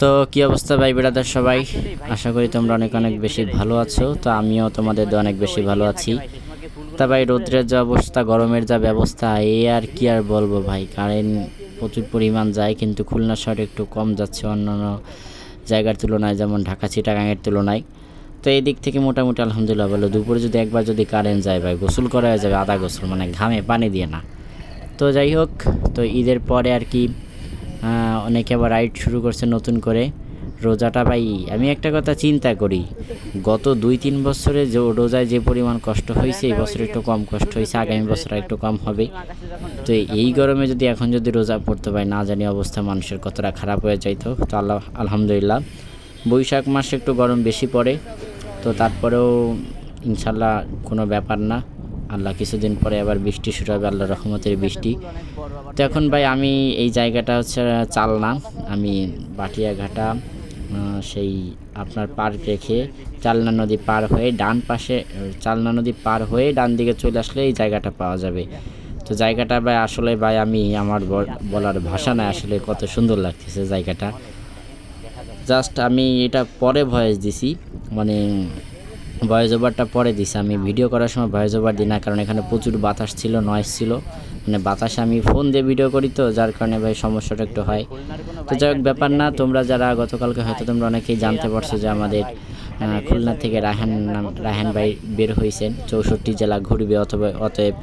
তো কি অবস্থা ভাই ব্রাদার সবাই, আশা করি তোমরা অনেক অনেক বেশি ভালো আছো। তো আমিও তোমাদের অনেক বেশি ভালো আছি। তা ভাই রৌদ্রের যা অবস্থা, গরমের যা ব্যবস্থা, আর কি আর বলবো ভাই। কারেন্ট প্রচুর পরিমাণ যায়, কিন্তু খুলনা শহরে একটু কম যাচ্ছে অন্যান্য জায়গার তুলনায়, যেমন ঢাকা চিটাগাংয়ের তুলনায়। তো এই দিক থেকে মোটামুটি আলহামদুলিল্লাহ ভালো। দুপুরে যদি একবার যদি কারেন্ট যায় ভাই, গোসল করা হয়ে যাবে আধা গোসল, মানে ঘামে পানি দিয়ে না। তো যাই হোক, তো ঈদের পরে আর কি অনেকে আবার রাইড শুরু করছে নতুন করে। রোজাটা ভাই আমি একটা কথা চিন্তা করি, গত 2-3 বছরে যে রোজায় যে পরিমাণ কষ্ট হয়েছে, এই বছর একটু কম কষ্ট হয়েছে, আগামী বছর একটু কম হবে। তো এই গরমে যদি এখন যদি রোজা পড়তে ভাই, না জানি অবস্থা মানুষের কতটা খারাপ হয়ে যাইতো। তো আলহামদুলিল্লাহ বৈশাখ মাসে একটু গরম বেশি পড়ে, তো তারপরেও ইনশাল্লাহ কোনো ব্যাপার না। আল্লাহ কিছুদিন পরে আবার বৃষ্টি শুরু হবে, আল্লাহর রহমতের বৃষ্টি। তো এখন ভাই আমি এই জায়গাটা হচ্ছে চালনা, আমি বাটিয়াঘাটা সেই আপনার পার্ক রেখে চালনা নদী পার হয়ে ডান পাশে, চালনা নদী পার হয়ে ডান দিকে চলে আসলে এই জায়গাটা পাওয়া যাবে। তো জায়গাটা ভাই আসলে ভাই আমি আমার বলার ভাষা নাই, আসলে কত সুন্দর লাগতেছে জায়গাটা। জাস্ট আমি এটা পরে ভয়েস দিছি, মানে ভয়েস ওভারটা পরে দিছি। আমি ভিডিও করার সময় ভয়েস ওভার দিই না, কারণ এখানে প্রচুর বাতাস ছিল, নয়েজ ছিল, মানে বাতাসে আমি ফোন দিয়ে ভিডিও করি, তো যার কারণে ভাই সমস্যাটা একটু হয়। তো যাই হোক, ব্যাপার না। তোমরা যারা গতকালকে হয়তো তোমরা অনেকেই জানতে পারছো যে আমাদের খুলনা থেকে রায়হান ভাই বের হয়েছেন, 64 জেলা ঘুরবে, অতএব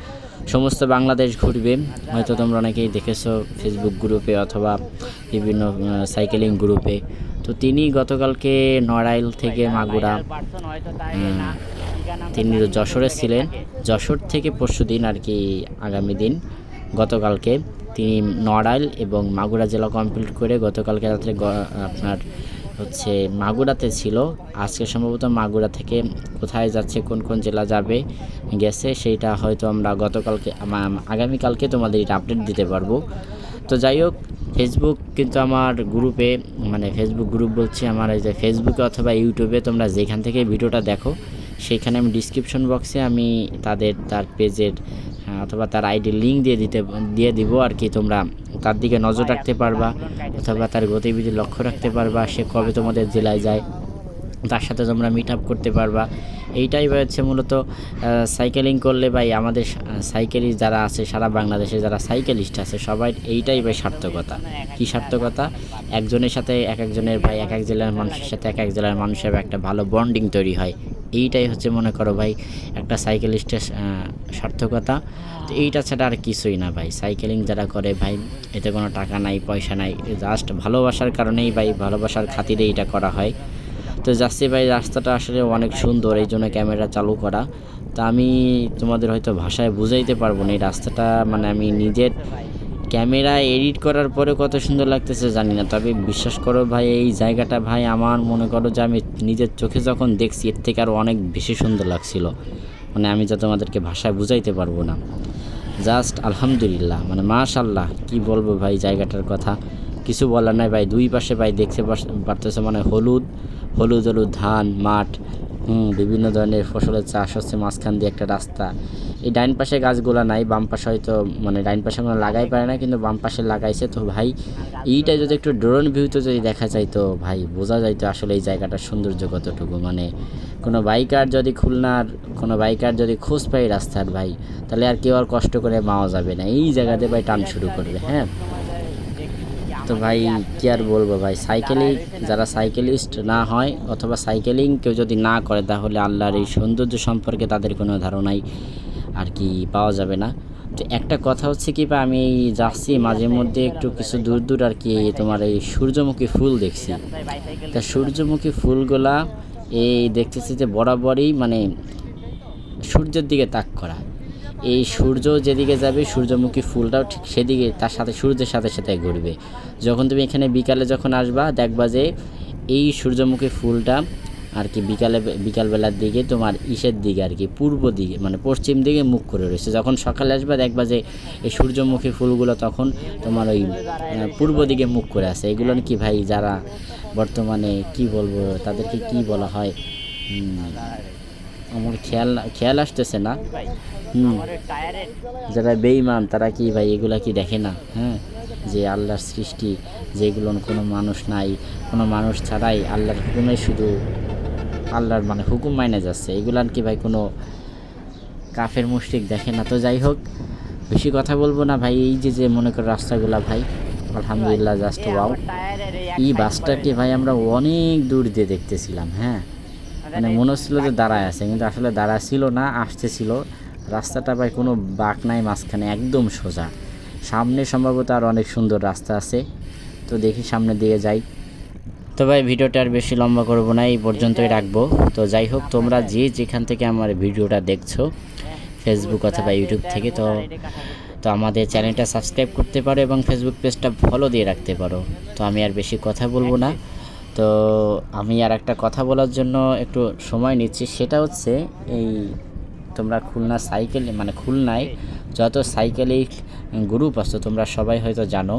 সমস্ত বাংলাদেশ ঘুরবে। হয়তো তোমরা অনেকেই দেখেছো ফেসবুক গ্রুপে অথবা বিভিন্ন সাইকেলিং গ্রুপে। তো তিনি গতকালকে নড়াইল থেকে মাগুরা, তিনি যশোরে ছিলেন, যশোর থেকে পরশুদিন আর কি আগামী দিন গতকালকে তিনি নড়াইল এবং মাগুরা জেলা কমপ্লিট করে গতকালকে রাত্রে আপনার হচ্ছে মাগুরাতে ছিল। আজকে সম্ভবত মাগুরা থেকে কোথায় যাচ্ছে, কোন কোন জেলা যাবে গেছে, সেইটা হয়তো আমরা আগামীকালকে তোমাদের এটা আপডেট দিতে পারবো। তো যাই হোক, ফেসবুক কিন্তু আমার গ্রুপে, মানে ফেসবুক গ্রুপ বলছি, আমার এই যে ফেসবুকে অথবা ইউটিউবে তোমরা যেখান থেকে ভিডিওটা দেখো, সেইখানে আমি ডিসক্রিপশন বক্সে আমি তার পেজের অথবা তার আইডি লিঙ্ক দিয়ে দিব আর কি। তোমরা তার দিকে নজর রাখতে পারবা অথবা তার গতিবিধি লক্ষ্য রাখতে পারবা, সে কবে তোমাদের জেলায় যায়, তার সাথে তোমরা মিট আপ করতে পারবা। এইটাই হচ্ছে মূলত সাইকেলিং করলে ভাই, আমাদের সাইকেলিস্ট যারা আছে সারা বাংলাদেশে, যারা সাইকেলিস্ট আছে সবাই এইটাই ভাই সার্থকতা। কী সার্থকতা? একজনের সাথে একজনের ভাই, এক এক জেলার মানুষের সাথে এক এক জেলার মানুষের একটা ভালো বন্ডিং তৈরি হয়। এইটাই হচ্ছে মনে করো ভাই একটা সাইকেলিস্টের সার্থকতা। তো এইটা ছাড়া আর কিছুই না ভাই। সাইকেলিং যারা করে ভাই, এতে কোনো টাকা নাই, পয়সা নাই, জাস্ট ভালোবাসার কারণেই ভাই, ভালোবাসার খাতিরে এইটা করা হয়। তো যাচ্ছি ভাই, রাস্তাটা আসলে অনেক সুন্দর, এই জন্য ক্যামেরা চালু করা। তা আমি তোমাদের হয়তো ভাষায় বুঝাইতে পারবো না এই রাস্তাটা, মানে আমি নিজের ক্যামেরা এডিট করার পরে কত সুন্দর লাগতেছে জানি না, তবে বিশ্বাস করো ভাই এই জায়গাটা ভাই আমার মনে করো যে আমি নিজের চোখে যখন দেখছি এর থেকে আরও অনেক বেশি সুন্দর লাগছিল, মানে আমি যা তোমাদেরকে ভাষায় বুঝাইতে পারবো না। জাস্ট আলহামদুলিল্লাহ, মানে মাশাল্লাহ, কি বলবো ভাই জায়গাটার কথা, কিছু বলার নাই ভাই। দুই পাশে ভাই দেখতে পারতেছে, মানে হলুদ ধান মাঠ, বিভিন্ন ধরনের ফসলের চাষ হচ্ছে, মাঝখান দিয়ে একটা রাস্তা। এই ডাইন পাশে গাছগুলা নাই, বাম পাশে হয়তো, মানে ডাইন পাশে কোনো লাগাই পারে না, কিন্তু বাম পাশে লাগাইছে। তো ভাই এইটা যদি একটু ড্রোন ভিউতে যদি দেখা যায় তো ভাই বোঝা যাইতো আসলে এই জায়গাটার সৌন্দর্য কতটুকু। মানে কোনো বাইকার যদি খোঁজ পায় রাস্তার ভাই, তাহলে আর কেউ আর কষ্ট করে পাওয়া যাবে না, এই জায়গাতে ভাই টান শুরু করবে। হ্যাঁ, তো ভাই কি আর বলবো ভাই, যারা সাইকেলিস্ট না হয় অথবা সাইকেলিং কেউ যদি না করে, তাহলে আল্লাহর এই সৌন্দর্য সম্পর্কে তাদের কোনো ধারণাই আর কি পাওয়া যাবে না। তো একটা কথা হচ্ছে কি ভাই, আমি যাচ্ছি মাঝে মধ্যে একটু কিছু দূর আর কি তোমার এই সূর্যমুখী ফুল দেখছি। তা সূর্যমুখী ফুলগুলা এই দেখতেছি যে বরাবরই মানে সূর্যের দিকে তাক করা, এই সূর্য যেদিকে যাবে সূর্যমুখী ফুলটাও ঠিক সেদিকে তার সাথে সূর্যের সাথে সাথে ঘুরবে। যখন তুমি এখানে বিকালে যখন আসবা, দেখবা যে এই সূর্যমুখী ফুলটা আর কি বিকালবেলার দিকে তোমার ইসের দিকে আর কি পূর্ব দিকে, মানে পশ্চিম দিকে মুখ করে রয়েছে। যখন সকালে আসবা দেখবা যে এই সূর্যমুখী ফুলগুলো তখন তোমার ওই পূর্ব দিকে মুখ করে আছে। এগুলো কি ভাই, যারা বর্তমানে কি বলবো তাদেরকে কি বলা হয়, আমার খেয়াল আসতেছে না। যারা বেঈমান তারা কি ভাই এগুলা কি দেখে না? হ্যাঁ, যে আল্লাহর সৃষ্টি, যেগুলো কোনো মানুষ নাই, কোনো মানুষ ছাড়াই আল্লাহর হুকুমে শুধু আল্লাহর মানে হুকুম মাইনে যাচ্ছে, এগুলান কি ভাই কোনো কাফের মুশরিক দেখে না? তো যাই হোক, বেশি কথা বলবো না ভাই। এই যে মনে করো রাস্তাগুলা ভাই, আলহামদুলিল্লাহ, জাস্ট ওয়াও। এই বাসটাকে ভাই আমরা অনেক দূর দিয়ে দেখতেছিলাম। হ্যাঁ, মানে মনে হচ্ছিল যে দাঁড়ায় আছে, কিন্তু আসলে দাঁড়ায় ছিল না, আসতেছিল। রাস্তাটা ভাই কোনো বাঁক নাই, মাঝখানে একদম সোজা। সামনে সম্ভবত আর অনেক সুন্দর রাস্তা আছে, তো দেখি সামনের দিকে যাই। তো ভাই ভিডিওটা আর বেশি লম্বা করব না, এই পর্যন্তই রাখবো। তো যাই হোক, তোমরা যেখান থেকে আমার ভিডিওটা দেখছো, ফেসবুক অথবা ইউটিউব থেকে, তো আমাদের চ্যানেলটা সাবস্ক্রাইব করতে পারো এবং ফেসবুক পেজটা ফলো দিয়ে রাখতে পারো। তো আমি আর বেশি কথা বলবো না। তো আমি আর একটা কথা বলার জন্য একটু সময় নিচ্ছি, সেটা হচ্ছে এই তোমরা খুলনা সাইকেল মানে খুলনায় যত সাইকেলিস্ট গ্রুপ আছে তোমরা সবাই হয়তো জানো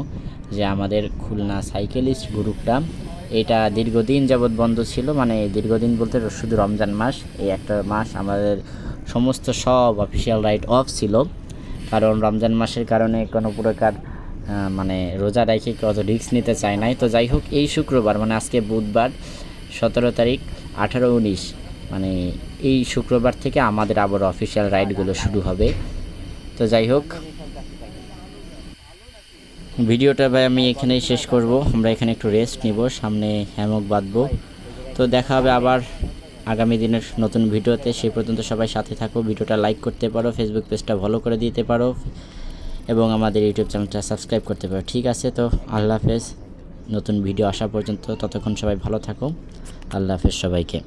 যে আমাদের খুলনা সাইকেলিস্ট গ্রুপটা এটা দীর্ঘদিন যাবৎ বন্ধ ছিল। মানে দীর্ঘদিন বলতে শুধু রমজান মাস, এই একটা মাস আমাদের সমস্ত সব অফিসিয়াল রাইড অফ ছিল, কারণ রমজান মাসের কারণে কোনো প্রকার মানে রোজা রেখে কত রিস্ক নিতে চায় নাই। তো যাই হোক, এই শুক্রবার মানে আজকে বুধবার 17 তারিখ, 18, 19 মানে এই শুক্রবার থেকে আমাদের আবার অফিসিয়াল রাইডগুলো শুরু হবে। তো যাই হোক, ভিডিওটা ভাই আমি এখানেই শেষ করব। আমরা এখানে একটু রেস্ট নিব, সামনে হ্যামক বাঁধবো। তো দেখা হবে আবার আগামী দিনের নতুন ভিডিওতে। সেই পর্যন্ত সবাই সাথে থাকো, ভিডিওটা লাইক করতে পারো, ফেসবুক পেজটা ফলো করে দিতে পারো এবং আমাদের ইউটিউব চ্যানেলটা সাবস্ক্রাইব করতে পারো। ঠিক আছে, তো আল্লাহ হাফেজ। নতুন ভিডিও আসা পর্যন্ত ততক্ষণ সবাই ভালো থাকো। আল্লাহ হাফেজ সবাইকে।